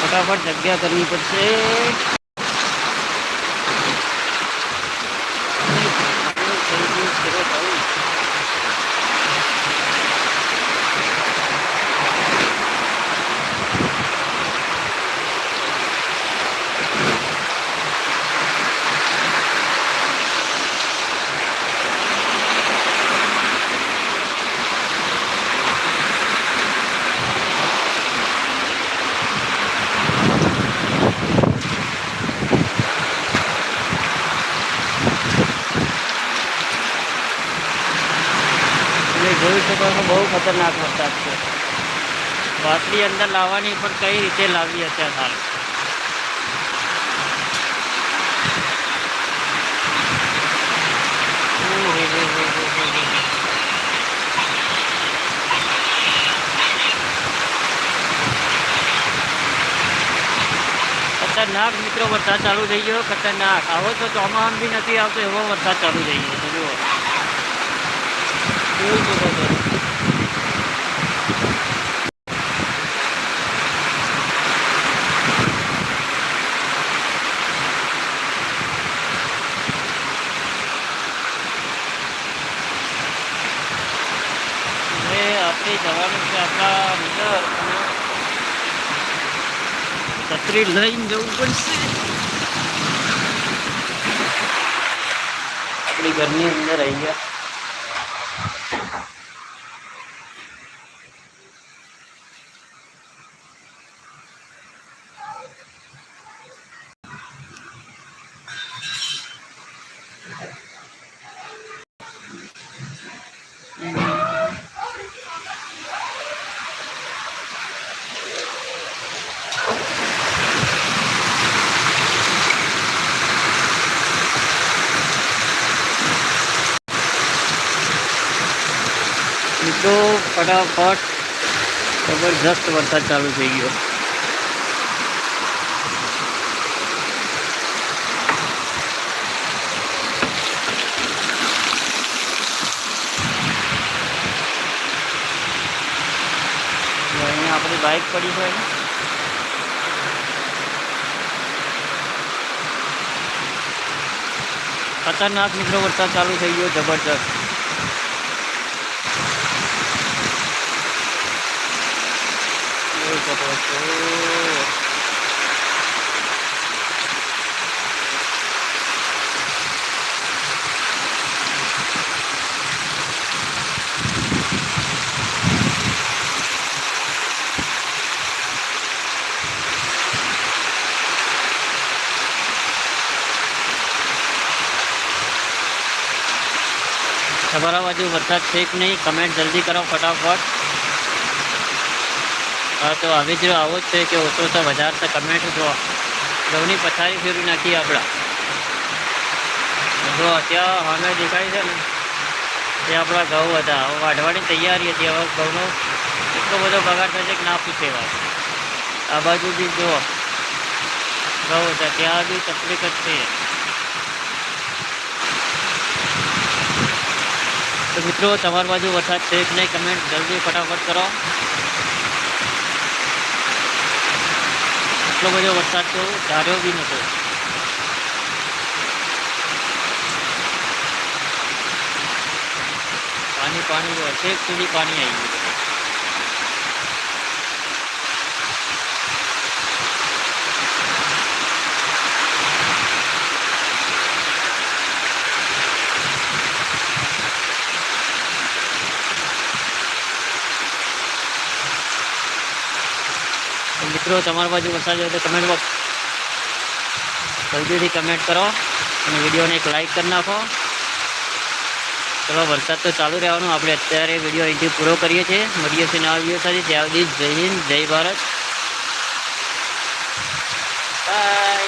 फटाफट जगह करनी पड़શે। જોઈ શકો છો બહુ ખતરનાક વરસાદ છે। બાટલી અંદર લાવવાની પણ કઈ રીતે લાવી અત્યારે હાલ खतरनाक मित्रों वरसाद चालू થઈ ગયો। खतरनाक આવો તો ચોમાસામાં બી નથી આવતો એવો વરસાદ ચાલુ થઈ ગયો છે। જુઓ જોઈ શકો છો। હવે આપણે જવાનું છે આપણા અંદર छतरी लईने जવું પડશે। આપણી ઘરની અંદર આવી ગયા। तो फटाफट जबरदस्त वरसाद चालू થઈ ગયો। અહીંયા આપણી બાઇક પડી છે। खतरनाक મિત્રો વરસાદ ચાલુ થઈ ગયો જબરદસ્ત। તમારા બાજુ વરસાદ છે કે નહીં કમેન્ટ જલ્દી કરો ફટાફટ। हाँ तो अभी जो आवो है कि ओछो से वधार से कमेंट जो घऊनी पथारी फेरवी नाखी आपड़ा जो अत्या हमें देखाय है ने अपना घऊँ था वाढ़वानी तैयारी थी। हवे घऊनो एटलो बधो बगाड़ थशे कि ना पूछे बात। आ बाजू भी जो घऊँ था त्या भी तकलीफ ज छे। तो मित्रों तमारी बाजू वरसाद छे कि नहीं कमेंट जल्दी फटाफट करो। એટલો બધો વરસાદ તો ધાર્યો બી નહોતો। પાણી પાણી છેક સુધી પાણી આવી ગયું। मित्रों तमारी बाजू वरसाद हो तो कमेंट बॉक्स जल्दी कमेंट करो और वीडियो ने एक लाइक कर नाखो। चलो वरसाद तो चालू रहवानुं। आपणे अत्यारे विडियो अहींथी पूरो करीए छीए। मळीए छीए नवा विडियो साथे। त्यां सुधी जय हिंद जय भारत बाय।